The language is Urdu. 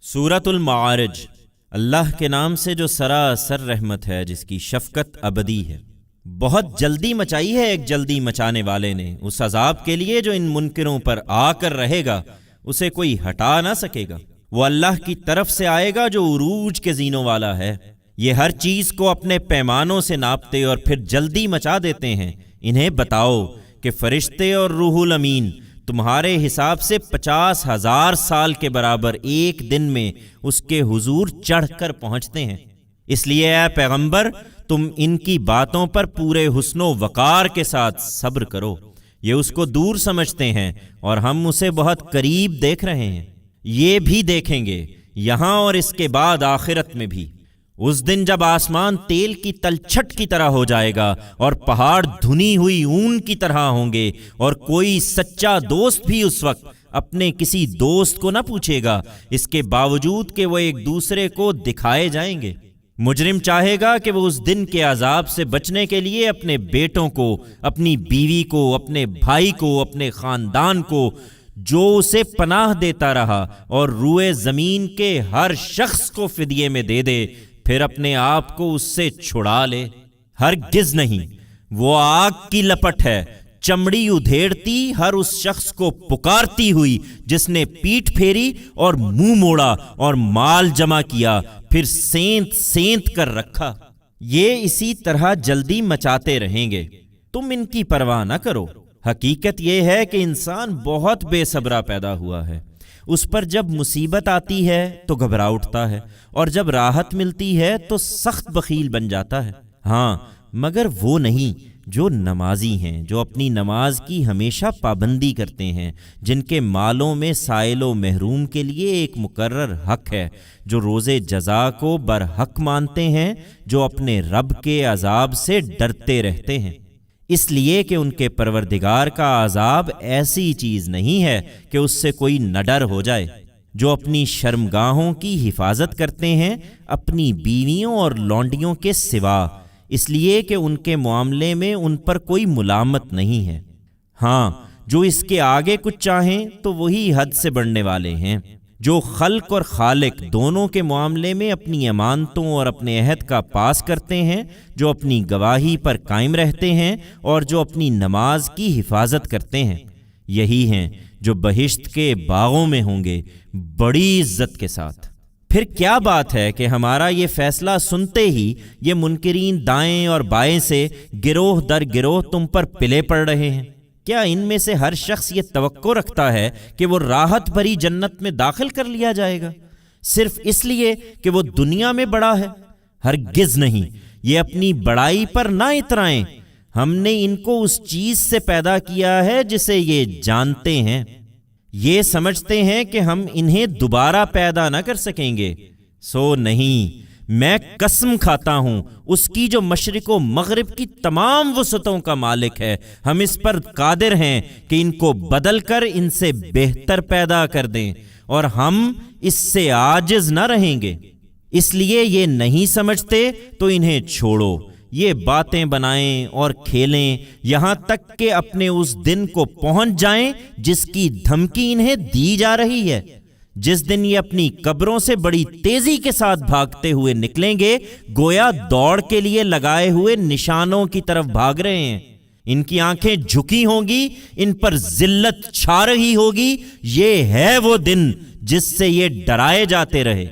سورۃ المعارج، اللہ کے نام سے جو سراسر رحمت ہے، جس کی شفقت ابدی ہے۔ بہت جلدی مچائی ہے ایک جلدی مچانے والے نے اس عذاب کے لیے جو ان منکروں پر آ کر رہے گا، اسے کوئی ہٹا نہ سکے گا۔ وہ اللہ کی طرف سے آئے گا جو عروج کے زینوں والا ہے۔ یہ ہر چیز کو اپنے پیمانوں سے ناپتے اور پھر جلدی مچا دیتے ہیں۔ انہیں بتاؤ کہ فرشتے اور روح الامین تمہارے حساب سے 50,000 سال کے برابر ایک دن میں اس کے حضور چڑھ کر پہنچتے ہیں۔ اس لیے اے پیغمبر، تم ان کی باتوں پر پورے حسن و وقار کے ساتھ صبر کرو۔ یہ اس کو دور سمجھتے ہیں اور ہم اسے بہت قریب دیکھ رہے ہیں۔ یہ بھی دیکھیں گے یہاں اور اس کے بعد آخرت میں بھی۔ اس دن جب آسمان تیل کی تلچھٹ کی طرح ہو جائے گا اور پہاڑ دھنی ہوئی اون کی طرح ہوں گے، اور کوئی سچا دوست بھی اس وقت اپنے کسی دوست کو نہ پوچھے گا، اس کے باوجود کہ وہ ایک دوسرے کو دکھائے جائیں گے۔ مجرم چاہے گا کہ وہ اس دن کے عذاب سے بچنے کے لیے اپنے بیٹوں کو، اپنی بیوی کو، اپنے بھائی کو، اپنے خاندان کو، جو اسے پناہ دیتا رہا، اور روئے زمین کے ہر شخص کو فدیے میں دے دے، پھر اپنے آپ کو اس سے چھڑا لے۔ ہرگز نہیں، وہ آگ کی لپٹ ہے، چمڑی ادھیڑتی ہر اس شخص کو پکارتی ہوئی جس نے پیٹھ پھیری اور منہ موڑا اور مال جمع کیا، پھر سینت سینت کر رکھا۔ یہ اسی طرح جلدی مچاتے رہیں گے، تم ان کی پرواہ نہ کرو۔ حقیقت یہ ہے کہ انسان بہت بے صبرا پیدا ہوا ہے۔ اس پر جب مصیبت آتی ہے تو گھبرا اٹھتا ہے، اور جب راحت ملتی ہے تو سخت بخیل بن جاتا ہے۔ ہاں، مگر وہ نہیں جو نمازی ہیں، جو اپنی نماز کی ہمیشہ پابندی کرتے ہیں، جن کے مالوں میں سائل و محروم کے لیے ایک مقرر حق ہے، جو روز جزا کو برحق مانتے ہیں، جو اپنے رب کے عذاب سے ڈرتے رہتے ہیں، اس لیے کہ ان کے پروردگار کا عذاب ایسی چیز نہیں ہے کہ اس سے کوئی نہ ڈر ہو جائے۔ جو اپنی شرمگاہوں کی حفاظت کرتے ہیں اپنی بیویوں اور لونڈیوں کے سوا، اس لیے کہ ان کے معاملے میں ان پر کوئی ملامت نہیں ہے۔ ہاں، جو اس کے آگے کچھ چاہیں تو وہی حد سے بڑھنے والے ہیں۔ جو خلق اور خالق دونوں کے معاملے میں اپنی امانتوں اور اپنے عہد کا پاس کرتے ہیں، جو اپنی گواہی پر قائم رہتے ہیں، اور جو اپنی نماز کی حفاظت کرتے ہیں، یہی ہیں جو بہشت کے باغوں میں ہوں گے بڑی عزت کے ساتھ۔ پھر کیا بات ہے کہ ہمارا یہ فیصلہ سنتے ہی یہ منکرین دائیں اور بائیں سے گروہ در گروہ تم پر پلے پڑ رہے ہیں؟ کیا ان میں سے ہر شخص یہ توقع رکھتا ہے کہ وہ راحت بھری جنت میں داخل کر لیا جائے گا صرف اس لیے کہ وہ دنیا میں بڑا ہے؟ ہرگز نہیں، یہ اپنی بڑائی پر نہ اترائیں۔ ہم نے ان کو اس چیز سے پیدا کیا ہے جسے یہ جانتے ہیں۔ یہ سمجھتے ہیں کہ ہم انہیں دوبارہ پیدا نہ کر سکیں گے، سو نہیں، میں قسم کھاتا ہوں اس کی جو مشرق و مغرب کی تمام وسعتوں کا مالک ہے، ہم اس پر قادر ہیں کہ ان کو بدل کر ان سے بہتر پیدا کر دیں، اور ہم اس سے عاجز نہ رہیں گے۔ اس لیے یہ نہیں سمجھتے تو انہیں چھوڑو، یہ باتیں بنائیں اور کھیلیں یہاں تک کہ اپنے اس دن کو پہنچ جائیں جس کی دھمکی انہیں دی جا رہی ہے، جس دن یہ اپنی قبروں سے بڑی تیزی کے ساتھ بھاگتے ہوئے نکلیں گے، گویا دوڑ کے لیے لگائے ہوئے نشانوں کی طرف بھاگ رہے ہیں۔ ان کی آنکھیں جھکی ہوں گی، ان پر ذلت چھا رہی ہوگی۔ یہ ہے وہ دن جس سے یہ ڈرائے جاتے رہے۔